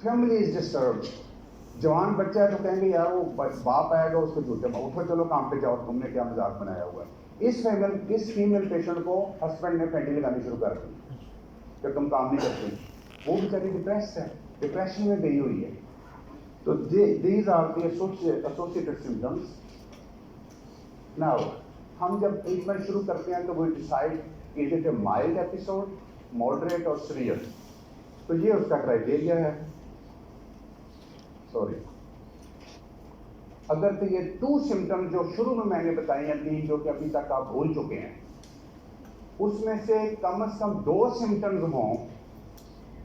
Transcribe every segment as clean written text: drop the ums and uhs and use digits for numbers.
Family is disturb. जवान बच्चा है तो कहेंगे यार वो बाप आएगा उसको जूते में उठो चलो काम पे जाओ, तुमने क्या मजाक बनाया हुआ है। इस फीमेल पेशेंट को हस्बैंड ने पेंटी लगानी शुरू कर दी कि तुम काम नहीं करते, वो बेचारी डिप्रेस है, डिप्रेशन में गई हुई है। तो these are the associated symptoms. Now हम जब ट्रीटमेंट शुरू करते हैं तो वो decide is it a mild episode, moderate और सीरियस। तो ये उसका क्राइटेरिया है। सॉरी, अगर तो ये 2 सिम्टम जो शुरू में मैंने बताई हैं 3 जो कि अभी तक आप भूल चुके हैं, उसमें से कम 2 सिम्टम्स हों,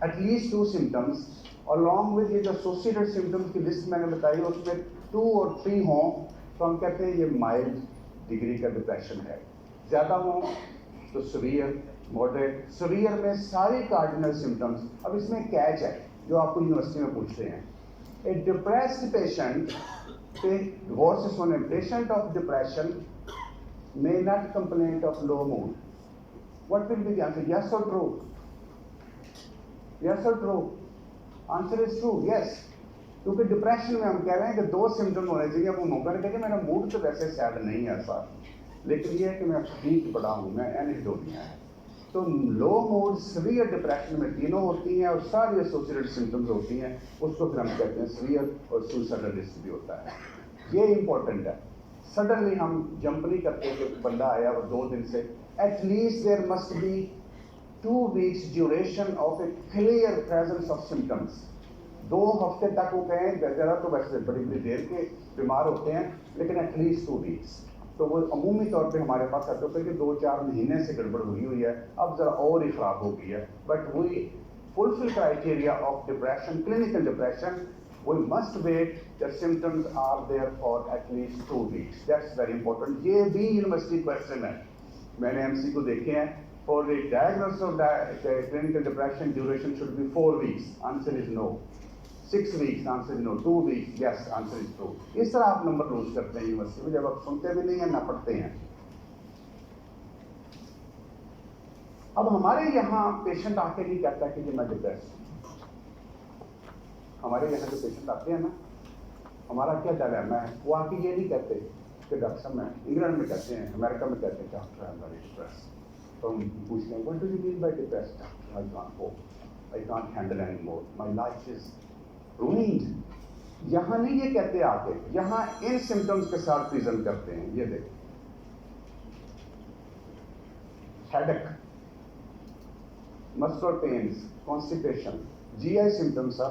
एटलीस्ट 2 सिम्टम्स, अलॉन्ग विद ये जो एसोसिएटेड सिम्टम्स की लिस्ट मैंने बताई उसमें 2 और 3 हों, तो हम कहते हैं ये माइल्ड डिग्री का डिप्रेशन है। ज़्यादा हों तो सीवियर, मॉडरेट। सीवियर में सारी कार्डिनल सिम्टम्स। अब इसमें कैच है जो आपको यूनिवर्सिटी में पूछते हैं, ए डिप्रेस्ड पेशेंट, गौर से सुने, patient of depression may not complain of low mood. What will be the answer? Yes or true? Yes or true? Answer is true, yes. क्योंकि डिप्रेशन में हम कह रहे हैं कि 2 सिम्टम होने चाहिए। अब मौका कहते मेरा मूड तो वैसे सैड नहीं है सर, लेकिन ये है कि मैं ठीक पड़ा हूँ, मैं एनिडोनिया है। तो लो मूड सीवियर डिप्रेशन में तीनों होती हैं और सारी एसोसिएटेड सिम्टम्स होती हैं, उसको फिर हम कहते हैं सीवियर, और सुसाइडल रिस्क भी होता है। ये इंपॉर्टेंट है। सडनली हम जंप नहीं करते कि बंदा आया और 2 दिन से, at least there must be 2 weeks duration of a clear presence of symptoms. 2 हफ्ते तक वो कहें जरा तो वैसे बड़ी बड़ी देर के बीमार होते हैं, लेकिन एटलीस्ट 2 वीक्स। तो वो अमूमी तौर पे हमारे पास आते होते हैं कि 2-4 महीने से गड़बड़ हुई है, अब जरा और ही खराब हो गई है, but we fulfil criteria of depression, clinical depression. We must wait, the symptoms are there for at least 2 weeks. That's very important. ये भी यूनिवर्सिटी क्वेश्चन है, मैंने एमसी को देखे हैं। For the diagnosis of clinical depression, duration should be 4 weeks. Answer is no. 6 weeks. Answer is no. 2 weeks. Yes. Answer is true. इस तरह आप नंबर लूज करते हैं यूनिवर्सिटी में, जब आप सुनते भी नहीं हैं ना पढ़ते हैं। अब हमारे यहाँ पेशेंट आके नहीं कहता कि मैं डिप्रेस हूँ। हमारे यहाँ जो पेशेंट आते हैं ना, हमारा क्या डायलेमा है, वो आके ये नहीं कहते कि डॉक्टर साहब, मैं इंग्लैंड में कहते हैं, अमेरिका में कहते हैं doctor I am very depress. तो हम पूछते हैं what do you mean by depress? Doctor I can't cope, I can't handle any more, my life is ruined. यहाँ नहीं ये कहते आके, यहाँ इन सिम्टम्स के साथ प्रेजेंट करते हैं। ये देखो, headache, muscular pains, constipation, GI symptoms है,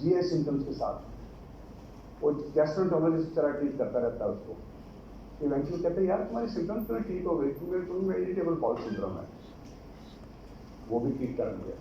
जीआई सिम्टम्स के साथ वो गैस्ट्रोएंटरोलॉजिस्ट तरह ट्रीट करता रहता है उसको। इवेंचुअली कहते हैं यार तुम्हारी सिम्टम्स तो ठीक हो गई, तुम्हें इरिटेबल बाउल सिंड्रोम है, वो भी ठीक कर लिया।